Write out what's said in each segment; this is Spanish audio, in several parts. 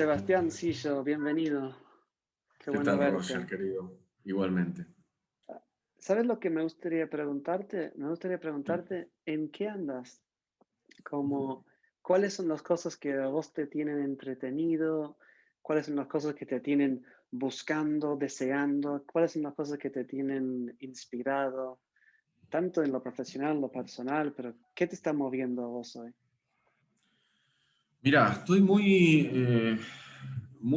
Sebastián Sillo, bienvenido. Qué ¿Qué bueno tal, Roger, verte. querido? Igualmente. ¿Sabes lo que me gustaría preguntarte? Me gustaría preguntarte ¿en qué andas? Como, ¿cuáles son las cosas que a vos te tienen entretenido? ¿Cuáles son las cosas que te tienen buscando, deseando? ¿Cuáles son las cosas que te tienen inspirado? Tanto en lo profesional, lo personal, pero ¿qué te está moviendo a vos hoy? Mira, estoy muy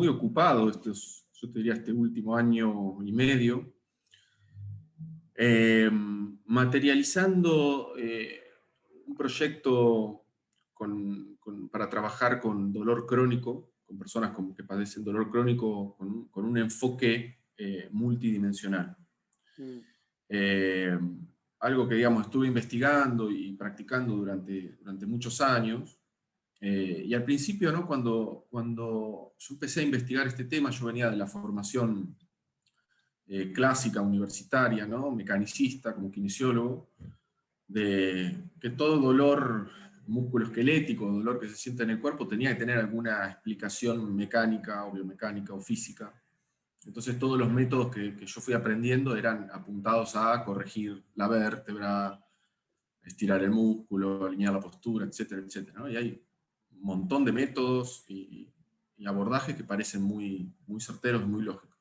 ocupado, yo te diría este último año y medio, materializando un proyecto para trabajar con dolor crónico, con personas que padecen dolor crónico con un enfoque multidimensional. Mm, Eh, Algo que, digamos, estuve investigando y practicando durante muchos años. Y al principio, ¿no? Cuando yo empecé a investigar este tema, yo venía de la formación clásica universitaria, ¿no? Mecanicista, como kinesiólogo, de que todo dolor musculoesquelético, dolor que se siente en el cuerpo, tenía que tener alguna explicación mecánica o biomecánica o física. Entonces todos los métodos que yo fui aprendiendo eran apuntados a corregir la vértebra, estirar el músculo, alinear la postura, etcétera, etcétera, ¿no? Y hay un montón de métodos y abordajes que parecen muy certeros y muy lógicos.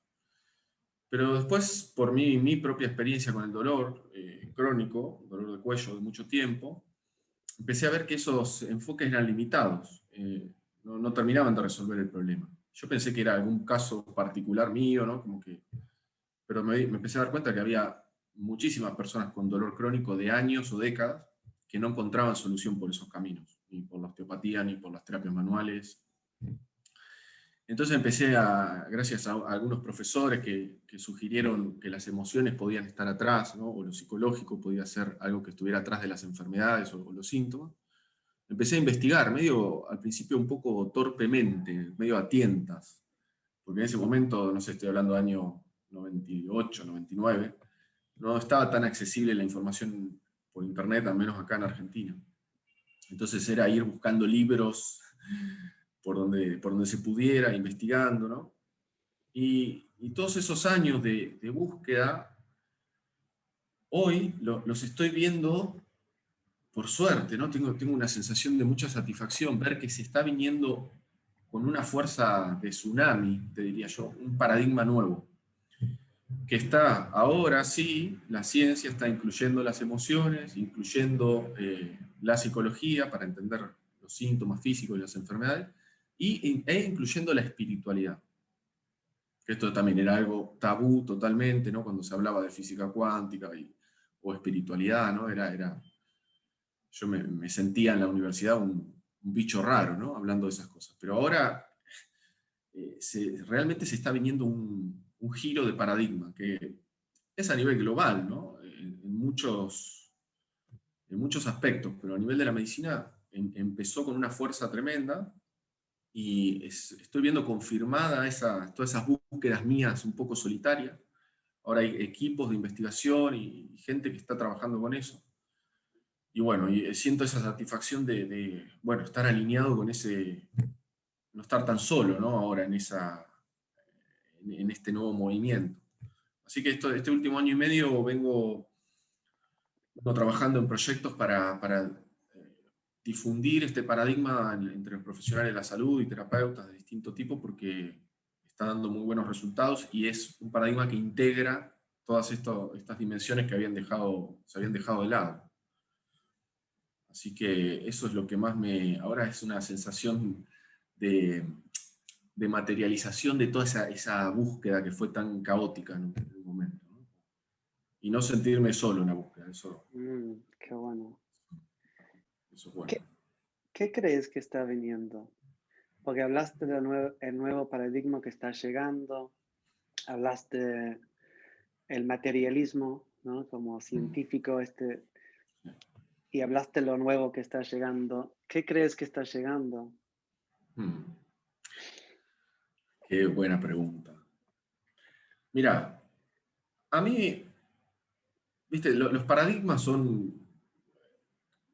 Pero después, por mi propia experiencia con el dolor crónico, dolor de cuello de mucho tiempo, empecé a ver que esos enfoques eran limitados, no terminaban de resolver el problema. Yo pensé que era algún caso particular mío, ¿no? Pero me empecé a dar cuenta que había muchísimas personas con dolor crónico de años o décadas que no encontraban solución por esos caminos, ni por la osteopatía, ni por las terapias manuales. Entonces gracias a algunos profesores que sugirieron que las emociones podían estar atrás, ¿no? O lo psicológico podía ser algo que estuviera atrás de las enfermedades o los síntomas, empecé a investigar, medio al principio un poco torpemente, medio a tientas, porque en ese momento, no sé, estoy hablando de año 98, 99, no estaba tan accesible la información por internet, al menos acá en Argentina. Entonces era ir buscando libros por donde se pudiera, investigando, ¿no? Y todos esos años de búsqueda, hoy los estoy viendo, por suerte, ¿no? Tengo una sensación de mucha satisfacción, ver que se está viniendo con una fuerza de tsunami, te diría yo, un paradigma nuevo, que está ahora sí, la ciencia está incluyendo las emociones, incluyendo la psicología para entender los síntomas físicos y las enfermedades, e incluyendo la espiritualidad. Que esto también era algo tabú totalmente, ¿no? Cuando se hablaba de física cuántica o espiritualidad, ¿no? Yo me sentía en la universidad un bicho raro, ¿no? Hablando de esas cosas. Pero ahora realmente se está viniendo un giro de paradigma, que es a nivel global, ¿no? En muchos aspectos, pero a nivel de la medicina empezó con una fuerza tremenda y estoy viendo confirmada todas esas búsquedas mías un poco solitarias. Ahora hay equipos de investigación y gente que está trabajando con eso. Y bueno, siento esa satisfacción bueno, estar alineado con ese, no estar tan solo, ¿no? Ahora en este nuevo movimiento. Así que este último año y medio vengo trabajando en proyectos para difundir este paradigma entre los profesionales de la salud y terapeutas de distinto tipo, porque está dando muy buenos resultados y es un paradigma que integra todas estas dimensiones que se habían dejado de lado. Así que eso es lo que ahora es una sensación de, de materialización de toda esa búsqueda que fue tan caótica en un momento, ¿no? Y no sentirme solo en la búsqueda, qué bueno. eso es bueno. ¿Qué, qué crees que está viniendo? Porque hablaste del el nuevo paradigma que está llegando, hablaste el materialismo, ¿no? Como Mm. científico, y hablaste lo nuevo que está llegando. ¿Qué crees que está llegando? Mm. Qué buena pregunta. Mira, a mí, viste, los paradigmas son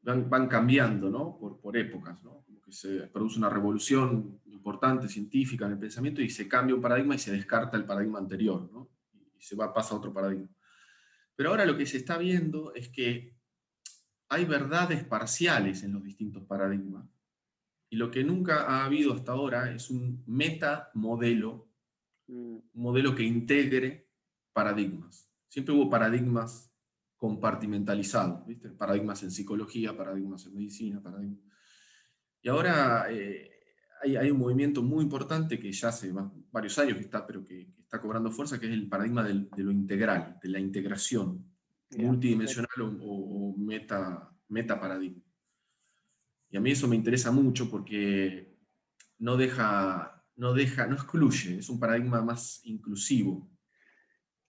van cambiando, ¿no? Por épocas, ¿no? Como que se produce una revolución importante científica en el pensamiento y se cambia un paradigma y se descarta el paradigma anterior, ¿no? Y pasa a otro paradigma. Pero ahora lo que se está viendo es que hay verdades parciales en los distintos paradigmas. Y lo que nunca ha habido hasta ahora es un metamodelo, Mm, un modelo que integre paradigmas. Siempre hubo paradigmas compartimentalizados, ¿viste? Paradigmas en psicología, paradigmas en medicina, paradigmas. Y ahora hay un movimiento muy importante que ya hace varios años que está, pero que está cobrando fuerza, que es el paradigma de lo integral, de la integración ya. multidimensional o metaparadigma. Y a mí eso me interesa mucho porque no excluye, es un paradigma más inclusivo.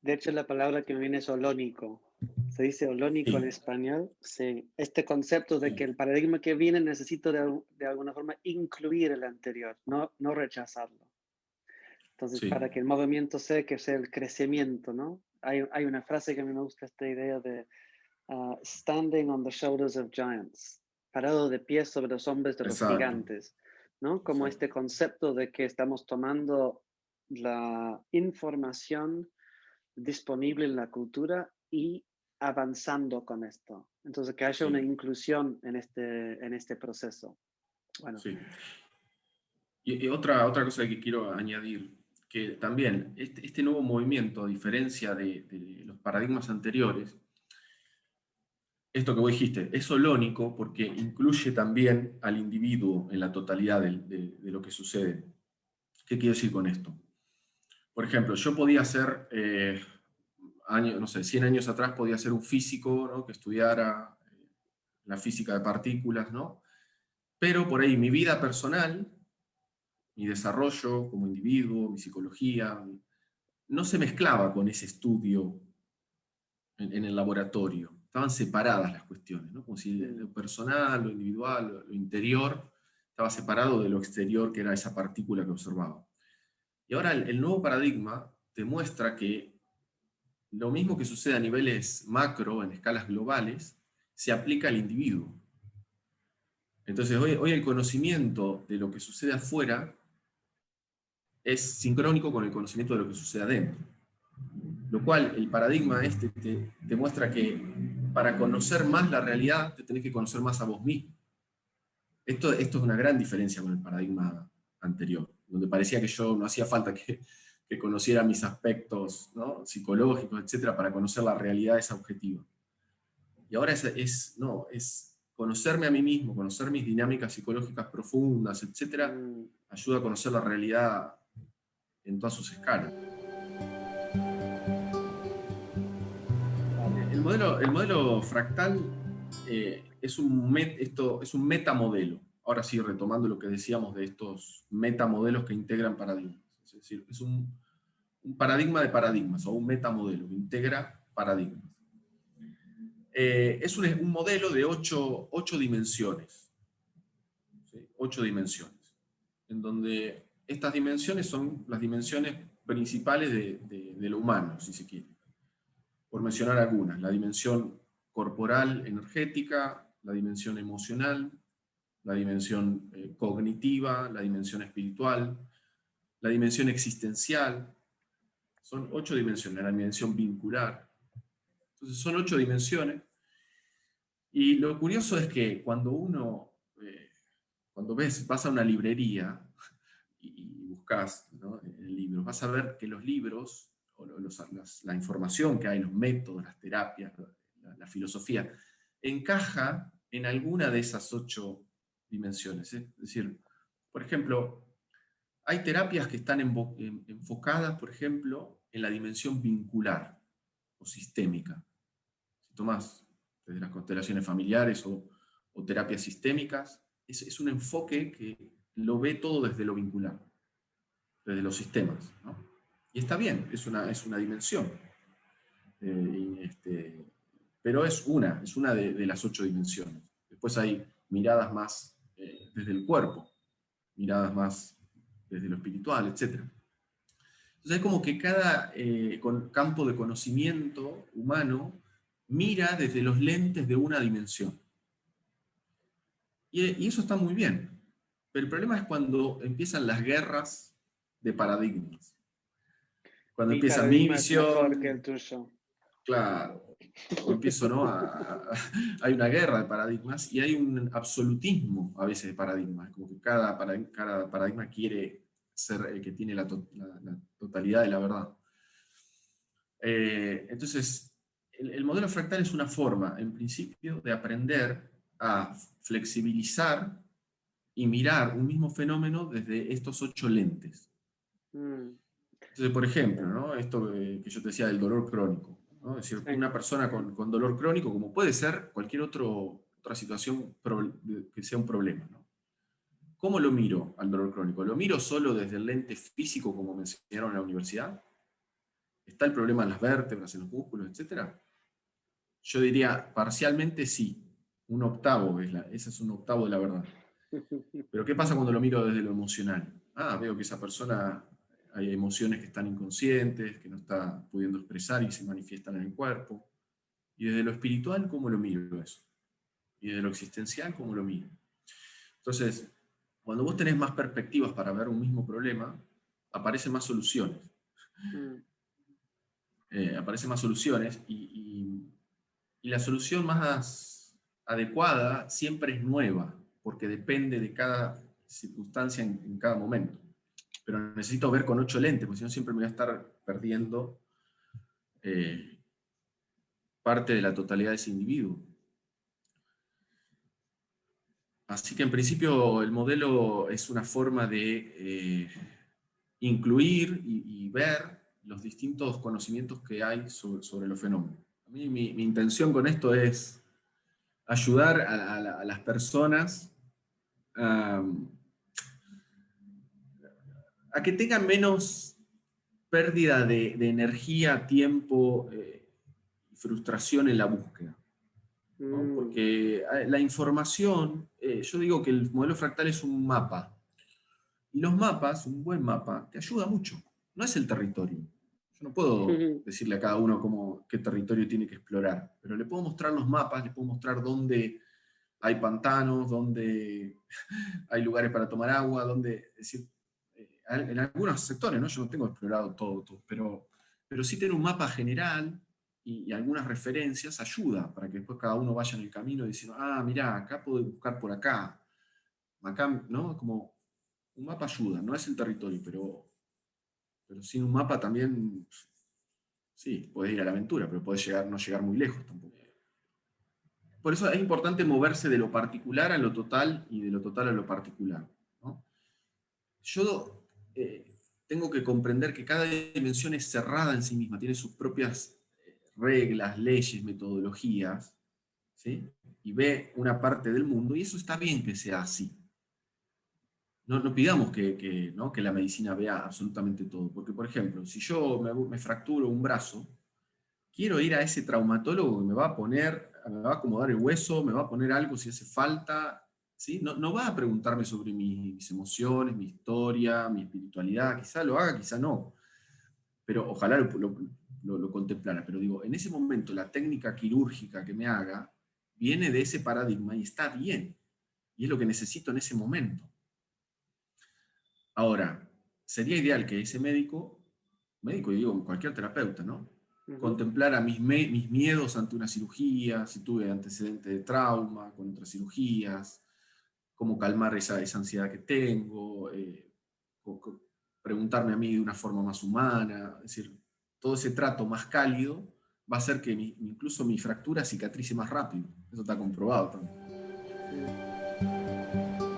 De hecho, la palabra que me viene es holónico. Se dice holónico en Sí, español. Sí. Este concepto de que sí, el paradigma que viene necesita de alguna forma incluir el anterior, no rechazarlo. Entonces, sí, para que el movimiento sea el crecimiento, ¿no? Hay una frase que a mí me gusta, esta idea de standing on the shoulders of giants, parado de pies sobre los hombros de los exacto, gigantes, ¿no? Como exacto. este concepto de que estamos tomando la información disponible en la cultura y avanzando con esto. Entonces, que haya una Sí, inclusión en este proceso. Bueno, sí. Y otra cosa que quiero añadir, que también este nuevo movimiento, a diferencia de los paradigmas anteriores, esto que vos dijiste, es holónico porque incluye también al individuo en la totalidad de lo que sucede. ¿Qué quiero decir con esto? Por ejemplo, yo podía ser, no sé, 100 años atrás podía ser un físico, ¿no? Que estudiara la física de partículas, ¿no? Pero por ahí mi vida personal, mi desarrollo como individuo, mi psicología, no se mezclaba con ese estudio en el laboratorio. Estaban separadas las cuestiones, ¿no? Como si mm, lo personal, lo individual, lo interior, estaba separado de lo exterior, que era esa partícula que observaba. Y ahora el nuevo paradigma te muestra que lo mismo que sucede a niveles macro, en escalas globales, se aplica al individuo. Entonces, hoy el conocimiento de lo que sucede afuera es sincrónico con el conocimiento de lo que sucede adentro. Lo cual, el paradigma este te muestra que para conocer más la realidad, te tenés que conocer más a vos mismo. Esto es una gran diferencia con el paradigma anterior, donde parecía que yo no hacía falta que conociera mis aspectos, ¿no? Psicológicos, etcétera, para conocer la realidad esa objetiva. Y ahora no, es conocerme a mí mismo, conocer mis dinámicas psicológicas profundas, etcétera, mm, ayuda a conocer la realidad en todas sus escalas. vale. El modelo fractal es un metamodelo. Ahora sí, retomando lo que decíamos de estos metamodelos que integran paradigmas. Es decir, es un paradigma de paradigmas o un metamodelo que integra paradigmas. Es un modelo de ocho dimensiones. ¿Sí? 8 dimensiones. En donde estas dimensiones son las dimensiones principales de lo humano, si se quiere. Por mencionar algunas, la dimensión corporal, energética, la dimensión emocional, la dimensión cognitiva, la dimensión espiritual, la dimensión existencial. Son 8 dimensiones, la dimensión vincular. Entonces son 8 dimensiones. Y lo curioso es que cuando vas a una librería y buscas, ¿no? Libros, vas a ver que los libros, o la información que hay, los métodos, las terapias, la filosofía, encaja en alguna de esas 8 dimensiones. Es decir, por ejemplo, hay terapias que están enfocadas, por ejemplo, en la dimensión vincular o sistémica. Si tomas desde las constelaciones familiares o terapias sistémicas, es un enfoque que lo ve todo desde lo vincular, desde los sistemas, ¿no? Y está bien, es una dimensión. Este, pero es una de las 8 dimensiones. Después hay miradas más desde el cuerpo, miradas más desde lo espiritual, etc. Entonces es como que cada campo de conocimiento humano mira desde los lentes de una dimensión. Y eso está muy bien. Pero el problema es cuando empiezan las guerras de paradigmas. Cuando Mi empieza mi paradigma es mejor que el visión, tuyo. claro, o empiezo, ¿no? Hay una guerra de paradigmas y hay un absolutismo a veces de paradigmas, como que cada paradigma quiere ser el que tiene la totalidad de la verdad. Entonces, el modelo fractal es una forma, en principio, de aprender a flexibilizar y mirar un mismo fenómeno desde estos 8 lentes. Mm, Entonces, por ejemplo, ¿no? Esto que yo te decía del dolor crónico, ¿no? Es decir, sí. una persona con dolor crónico, como puede ser cualquier otra situación que sea un problema, ¿no? ¿Cómo lo miro al dolor crónico? ¿Lo miro solo desde el lente físico, como me enseñaron en la universidad? ¿Está el problema en las vértebras, en los músculos, etcétera? Yo diría, parcialmente sí. Un octavo, ese es un octavo de la verdad. Pero ¿qué pasa cuando lo miro desde lo emocional? Ah, veo que esa persona, hay emociones que están inconscientes, que no está pudiendo expresar y se manifiestan en el cuerpo. Y desde lo espiritual, ¿cómo lo miro eso? Y desde lo existencial, ¿cómo lo miro? Entonces, cuando vos tenés más perspectivas para ver un mismo problema, aparecen más soluciones. Mm, Aparecen más soluciones y la solución más adecuada siempre es nueva, porque depende de cada circunstancia en cada momento. Pero necesito ver con 8 lentes, porque si no siempre me voy a estar perdiendo eh, parte de la totalidad de ese individuo. Así que en principio el modelo es una forma de incluir y ver los distintos conocimientos que hay sobre los fenómenos. A mí mi intención con esto es ayudar a las personas a, a que tengan menos pérdida de energía, tiempo y frustración en la búsqueda. ¿No? mm, Porque la información, yo digo que el modelo fractal es un mapa. Y los mapas, un buen mapa, te ayuda mucho. No es el territorio. Yo no puedo decirle a cada uno qué territorio tiene que explorar, pero le puedo mostrar los mapas, le puedo mostrar dónde hay pantanos, dónde hay lugares para tomar agua, dónde, es decir, en algunos sectores, ¿no? Yo no tengo explorado todo, pero sí tener un mapa general y algunas referencias ayuda para que después cada uno vaya en el camino diciendo, ah, mirá, acá puedo buscar por acá, ¿no? Como un mapa ayuda, no es el territorio, pero sin un mapa también, sí, puedes ir a la aventura, pero puedes no llegar muy lejos tampoco. Por eso es importante moverse de lo particular a lo total y de lo total a lo particular, ¿no? Yo tengo que comprender que cada dimensión es cerrada en sí misma, tiene sus propias reglas, leyes, metodologías, ¿sí? Y ve una parte del mundo, y eso está bien que sea así. No pidamos ¿no? que la medicina vea absolutamente todo, porque, por ejemplo, si yo me fracturo un brazo, quiero ir a ese traumatólogo que me va a acomodar el hueso, me va a poner algo si hace falta, ¿sí? No va a preguntarme sobre mis emociones, mi historia, mi espiritualidad, quizá lo haga, quizá no, pero ojalá lo contemplara. Pero digo, en ese momento la técnica quirúrgica que me haga viene de ese paradigma y está bien, y es lo que necesito en ese momento. Ahora, sería ideal que ese médico y digo cualquier terapeuta, ¿no? ujú. Contemplara mis miedos ante una cirugía, si tuve antecedentes de trauma con otras cirugías, cómo calmar esa ansiedad que tengo, preguntarme a mí de una forma más humana, es decir, todo ese trato más cálido va a hacer que incluso mi fractura cicatrice más rápido. Eso está comprobado también. Mm.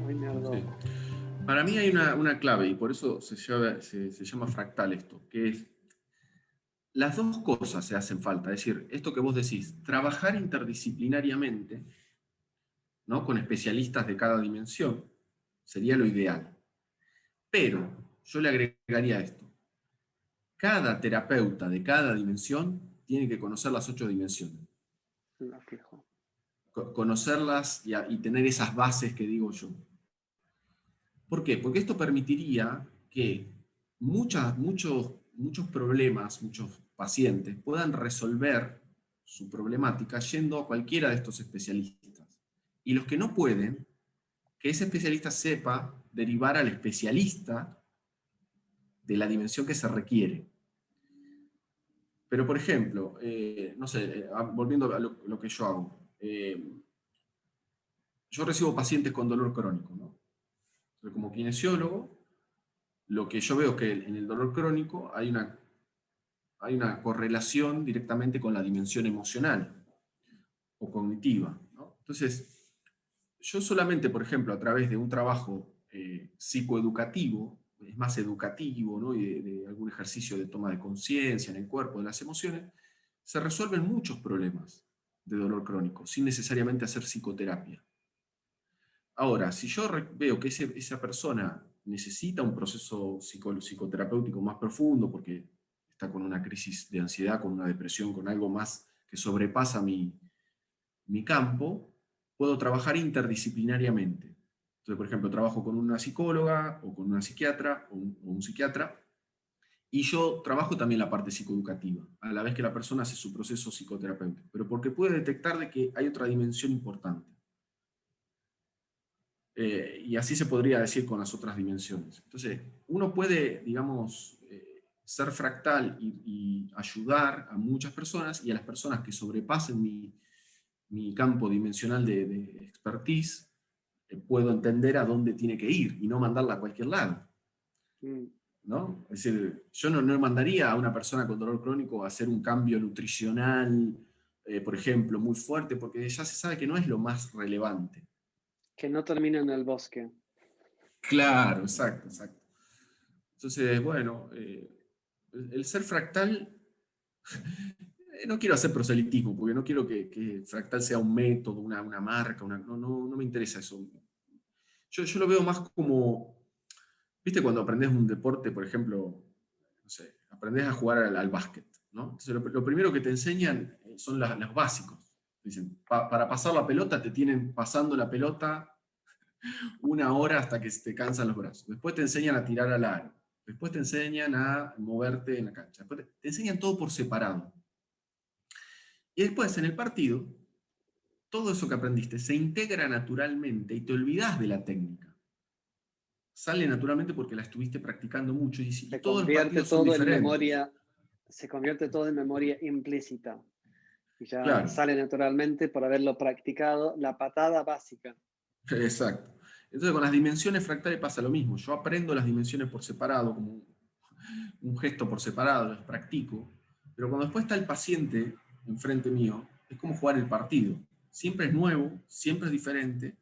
Ay, Sí. mierda. Para mí hay una clave, y por eso se llama fractal esto, que es las dos cosas se hacen falta. Es decir, esto que vos decís, trabajar interdisciplinariamente, ¿no? Con especialistas de cada dimensión, sería lo ideal. Pero yo le agregaría esto. Cada terapeuta de cada dimensión tiene que conocer las 8 dimensiones. La fijo. Conocerlas y tener esas bases que digo yo. ¿Por qué? Porque esto permitiría que muchos problemas, muchos pacientes puedan resolver su problemática yendo a cualquiera de estos especialistas. Y los que no pueden, que ese especialista sepa derivar al especialista de la dimensión que se requiere. Pero, por ejemplo, no sé, volviendo a lo que yo hago, yo recibo pacientes con dolor crónico, ¿no? Entonces, como kinesiólogo, lo que yo veo es que en el dolor crónico hay una correlación directamente con la dimensión emocional o cognitiva, ¿no? Entonces, yo solamente, por ejemplo, a través de un trabajo psicoeducativo, es más educativo, ¿no? Y de algún ejercicio de toma de conciencia en el cuerpo, de las emociones, se resuelven muchos problemas de dolor crónico, sin necesariamente hacer psicoterapia. Ahora, si yo veo que esa persona necesita un proceso psicoterapéutico más profundo, porque está con una crisis de ansiedad, con una depresión, con algo más que sobrepasa mi campo, puedo trabajar interdisciplinariamente. Entonces, por ejemplo, trabajo con una psicóloga o con una psiquiatra o un psiquiatra, y yo trabajo también la parte psicoeducativa, a la vez que la persona hace su proceso psicoterapéutico, pero porque puede detectar de que hay otra dimensión importante. Y así se podría decir con las otras dimensiones. Entonces, uno puede, digamos, ser fractal y ayudar a muchas personas, y a las personas que sobrepasen mi campo dimensional de expertise, puedo entender a dónde tiene que ir y no mandarla a cualquier lado. ¿No? Es decir, yo no mandaría a una persona con dolor crónico a hacer un cambio nutricional, por ejemplo, muy fuerte, porque ya se sabe que no es lo más relevante. Que no termina en el bosque. Claro, exacto, exacto. Entonces, bueno, el ser fractal, no quiero hacer proselitismo, porque no quiero que fractal sea un método, una marca, no me interesa eso. Yo lo veo más como, ¿viste cuando aprendes un deporte, por ejemplo, no sé, aprendes a jugar al básquet, ¿no? Entonces lo primero que te enseñan son los básicos. Dicen, para pasar la pelota te tienen pasando la pelota 1 hora hasta que te cansan los brazos. Después te enseñan a tirar al aro. Después te enseñan a moverte en la cancha. Después te enseñan todo por separado. Y después, en el partido, todo eso que aprendiste se integra naturalmente y te olvidas de la técnica. Sale naturalmente porque la estuviste practicando mucho y Se todos los convierte partidos son todo en diferentes. memoria, se convierte todo en memoria implícita. Y ya Claro, sale naturalmente por haberlo practicado, la patada básica. exacto. Entonces con las dimensiones fractales pasa lo mismo. Yo aprendo las dimensiones por separado, como un gesto por separado, las practico, pero cuando después está el paciente enfrente mío, es como jugar el partido. Siempre es nuevo, siempre es diferente,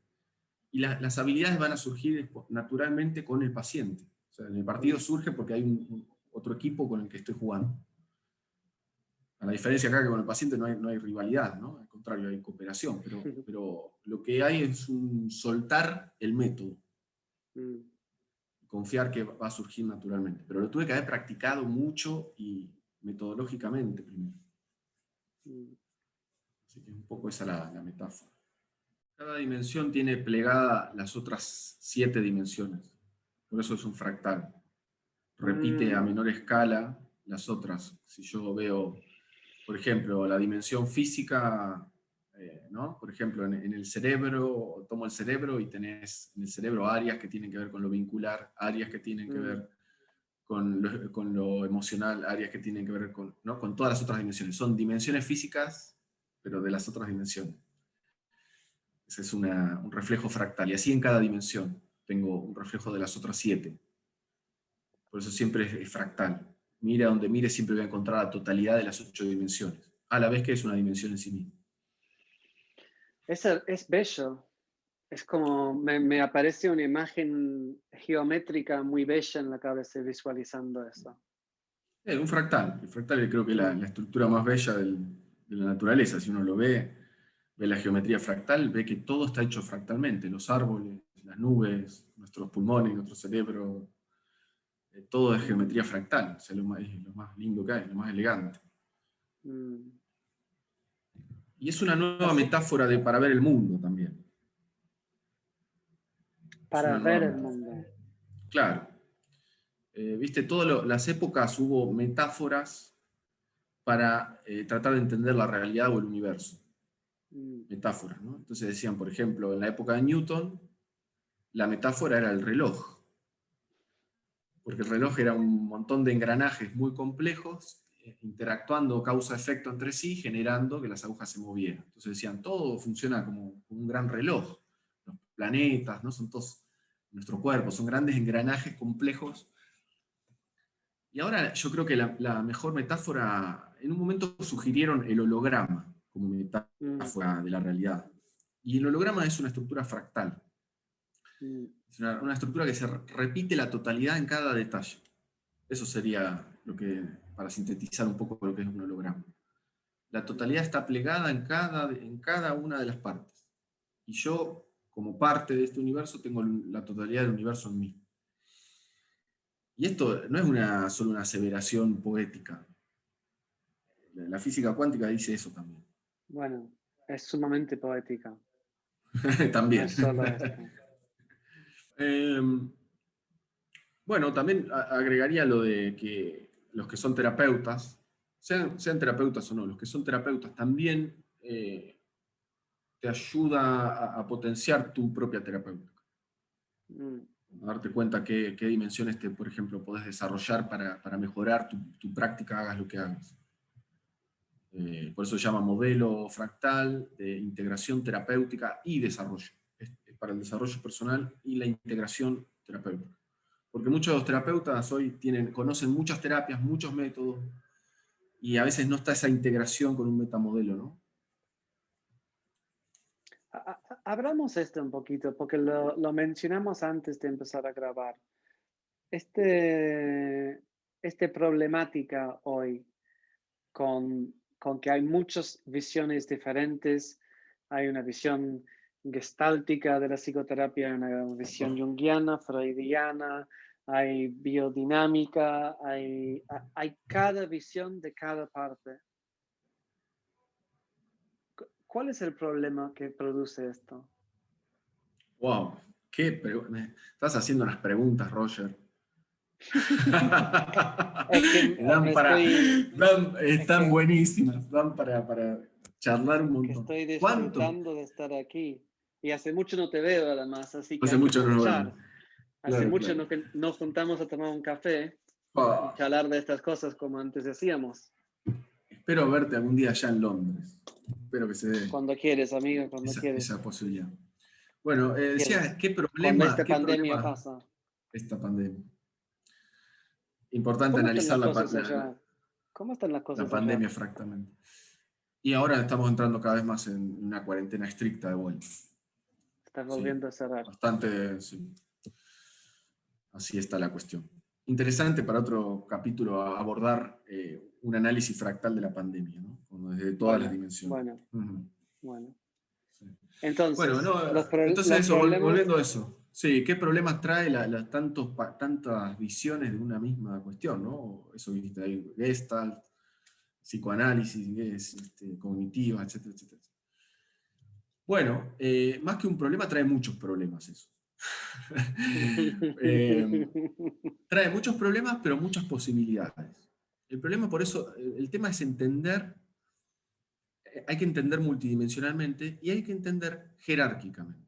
y las habilidades van a surgir naturalmente con el paciente. O sea, en el partido surge porque hay otro equipo con el que estoy jugando. A la diferencia acá que con el paciente no hay rivalidad, ¿no? Al contrario, hay cooperación, pero lo que hay es un soltar el método, confiar que va a surgir naturalmente. Pero lo tuve que haber practicado mucho y metodológicamente primero. Así que un poco esa es la metáfora. Cada dimensión tiene plegada las otras 7 dimensiones. Por eso es un fractal. Repite a menor escala las otras. Si yo veo, por ejemplo, la dimensión física, ¿no? Por ejemplo, en el cerebro, tomo el cerebro y tenés en el cerebro áreas que tienen que ver con lo vincular, áreas que tienen que ver con lo emocional, áreas que tienen que ver ¿no? Con todas las otras dimensiones. Son dimensiones físicas, pero de las otras dimensiones. Ese es un reflejo fractal. Y así en cada dimensión tengo un reflejo de las otras 7. Por eso siempre es fractal. Mire a donde mire, siempre voy a encontrar la totalidad de las 8 dimensiones, a la vez que es una dimensión en sí misma. Es bello. Es como, me aparece una imagen geométrica muy bella en la cabeza visualizando eso. Un fractal. El fractal creo que es la estructura más bella de la naturaleza. Si uno lo ve la geometría fractal, ve que todo está hecho fractalmente. Los árboles, las nubes, nuestros pulmones, nuestro cerebro, todo es geometría fractal. O sea, es lo más lindo que hay, lo más elegante. Y es una nueva Así, metáfora para ver el mundo también. Es para una nueva ver el metáfora. mundo. Claro. Viste, todas las épocas hubo metáforas para tratar de entender la realidad o el universo. mm, Metáforas, ¿no? Entonces decían, por ejemplo, en la época de Newton, la metáfora era el reloj, porque el reloj era un montón de engranajes muy complejos, interactuando causa-efecto entre sí, generando que las agujas se movieran. Entonces decían, todo funciona como un gran reloj. Los planetas, ¿no? Son todos nuestro cuerpo, son grandes engranajes complejos. Y ahora yo creo que la mejor metáfora, en un momento sugirieron el holograma como mm, metáfora de la realidad. Y el holograma es una estructura fractal. mm. Es una estructura que se repite la totalidad en cada detalle. Eso sería lo que, para sintetizar un poco lo que es un holograma. La totalidad está plegada en cada una de las partes. Y yo, como parte de este universo, tengo la totalidad del universo en mí. Y esto no es solo una aseveración poética. La física cuántica dice eso también. Bueno, es sumamente poética. No También. es solo esto. Eh, bueno, también agregaría lo de que los que son terapeutas, sean terapeutas o no, los que son terapeutas también te ayuda a potenciar tu propia terapéutica. Mm, A darte cuenta qué dimensiones por ejemplo, podés desarrollar para mejorar tu práctica, hagas lo que hagas. Por eso se llama modelo fractal de integración terapéutica y desarrollo. Es para el desarrollo personal y la integración terapéutica. Porque muchos terapeutas hoy conocen muchas terapias, muchos métodos, y a veces no está esa integración con un metamodelo, ¿no? Abramos esto un poquito, porque lo mencionamos antes de empezar a grabar. Este, este problemática hoy con que hay muchas visiones diferentes, hay una visión gestáltica de la psicoterapia, hay una visión junguiana, freudiana, hay biodinámica, hay cada visión de cada parte. ¿Cuál es el problema que produce esto? ¡Wow! Me estás haciendo unas preguntas, Roger. Es que me estoy, es Están que, buenísimas, dan para charlar un que montón. estoy ¿Cuánto? disfrutando de estar aquí. Y hace mucho no te veo además, así que Hace hay que mucho no nos vemos. aprovechar. Hace Claro, mucho claro. que nos juntamos a tomar un café y Ah, charlar de estas cosas como antes hacíamos. espero verte algún día allá en Londres. Espero que se dé Cuando quieres, amigo, cuando esa quieres. posibilidad. Bueno, Quieres. decía, Cuando qué pandemia problema pasa. esta pandemia? Importante ¿Cómo están analizar las cosas allá? ¿Cómo están las la cosas allá? pandemia fractamente. Y ahora estamos entrando cada vez más en una cuarentena estricta de vuelta. Estás Sí, volviendo a cerrar. bastante, sí. Así está la cuestión. Interesante para otro capítulo abordar un análisis fractal de la pandemia, ¿no? Como desde todas las Bueno, dimensiones. bueno, Ujú, bueno. sí. Bueno, Entonces, no, entonces los eso, problemas, volviendo a eso. Sí, ¿qué problemas trae tantas visiones de una misma cuestión, ¿no? Eso viste ahí, Gestalt, psicoanálisis, cognitiva, etcétera, etcétera. Bueno, más que un problema, trae muchos problemas eso. Eh, Trae muchos problemas, pero muchas posibilidades. El problema, por eso, el tema es entender, hay que entender multidimensionalmente y hay que entender jerárquicamente.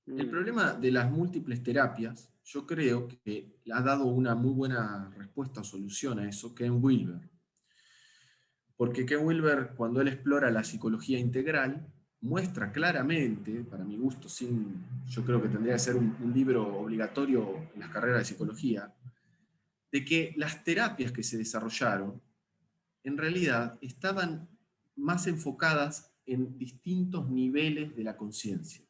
El Mm, problema de las múltiples terapias, yo creo que ha dado una muy buena respuesta o solución a eso Ken Wilber. Porque Ken Wilber, cuando él explora la psicología integral, muestra claramente, para mi gusto, yo creo que tendría que ser un libro obligatorio en las carreras de psicología, de que las terapias que se desarrollaron en realidad estaban más enfocadas en distintos niveles de la conciencia.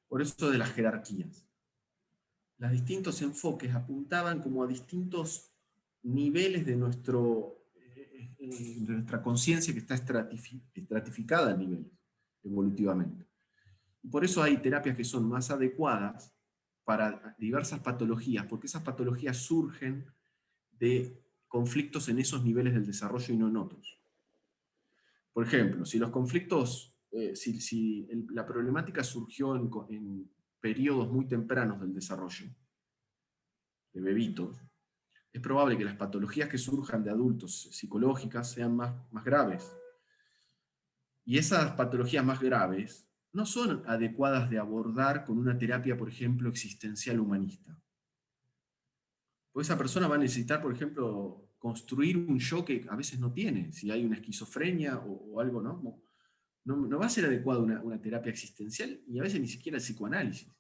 Por eso de las jerarquías. Los distintos enfoques apuntaban como a distintos niveles de nuestra conciencia que está estratificada a niveles evolutivamente. Y por eso hay terapias que son más adecuadas para diversas patologías, porque esas patologías surgen de conflictos en esos niveles del desarrollo y no en otros. Por ejemplo, si los conflictos, si la problemática surgió en periodos muy tempranos del desarrollo, de bebitos, es probable que las patologías que surjan de adultos psicológicas sean más graves. Y esas patologías más graves no son adecuadas de abordar con una terapia, por ejemplo, existencial humanista. Porque esa persona va a necesitar, por ejemplo, construir un yo que a veces no tiene, si hay una esquizofrenia o algo, ¿no? No va a ser adecuada una terapia existencial y a veces ni siquiera el psicoanálisis.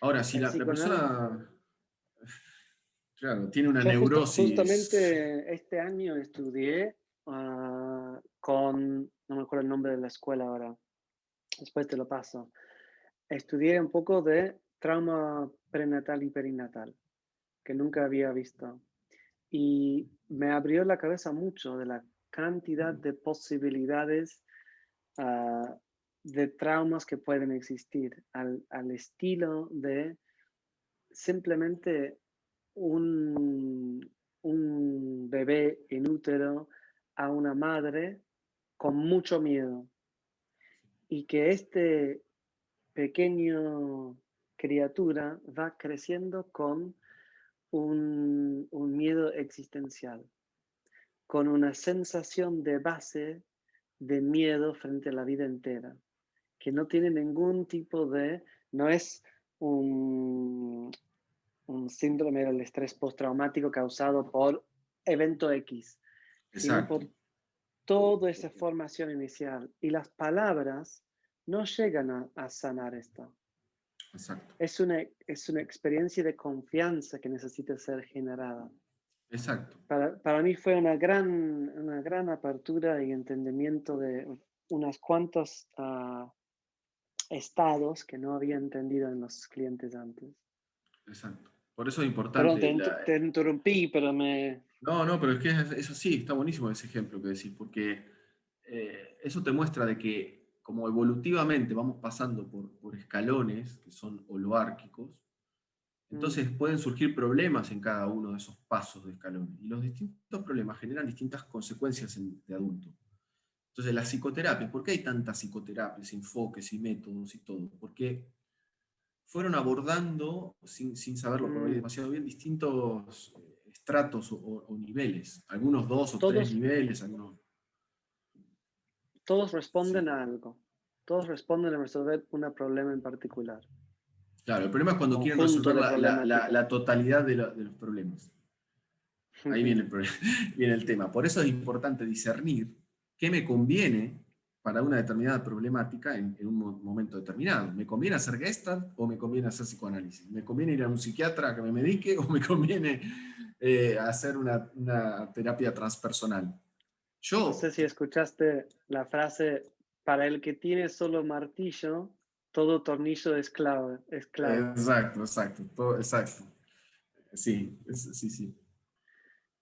Ahora, si El la psicoanálisis. persona, claro, tiene una Yo neurosis, justamente este año estudié no me acuerdo el nombre de la escuela ahora, después te lo paso. Estudié un poco de trauma prenatal y perinatal, que nunca había visto. Y me abrió la cabeza mucho de la cantidad de posibilidades ah, de traumas que pueden existir, al estilo de simplemente un, un bebé en útero a una madre con mucho miedo y que este pequeño criatura va creciendo con un miedo existencial, con una sensación de base de miedo frente a la vida entera, que no tiene ningún tipo no es un, un síndrome del estrés postraumático causado por evento X, sino exacto, por toda esa formación inicial. Y las palabras no llegan a sanar esto. exacto, Es una experiencia de confianza que necesita ser generada. exacto. Para mí fue una gran apertura y entendimiento de unos cuantos estados que no había entendido en los clientes antes. Exacto. Por eso es Perdón, importante. te interrumpí, pero me... No, pero es que es así, está buenísimo ese ejemplo que decís, porque eso te muestra de que como evolutivamente vamos pasando por escalones que son holoárquicos, entonces pueden surgir problemas en cada uno de esos pasos de escalones. Y los distintos problemas generan distintas consecuencias de adulto. Entonces, la psicoterapia, ¿por qué hay tantas psicoterapias, enfoques y métodos y todo? Porque fueron abordando, sin saberlo por ahí mm, demasiado bien, distintos estratos o niveles. Algunos 2 o 3 todos, niveles, algunos... todos responden Sí. a algo. Todos responden a resolver un problema en particular. Claro, el problema es Un cuando quieren conjunto resolver de la problemáticas. totalidad de los problemas. Ahí viene viene el tema. Por eso es importante discernir qué me conviene para una determinada problemática en un momento determinado. ¿Me conviene hacer Gestalt o me conviene hacer psicoanálisis? ¿Me conviene ir a un psiquiatra a que me medique o me conviene hacer una terapia transpersonal? No sé Yo, si escuchaste la frase, para el que tiene solo martillo, todo tornillo es clavo. Es clavo. exacto, exacto, exacto. Sí, sí, sí.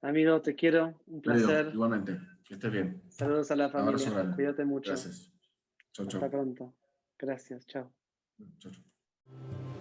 Amigo, te quiero. Un Medio, placer. igualmente. Que estés bien. Saludos a la Abrazo familia. grande. Cuídate mucho. Gracias. Chau, Hasta chau. pronto. Gracias. Chao. Chau, chau.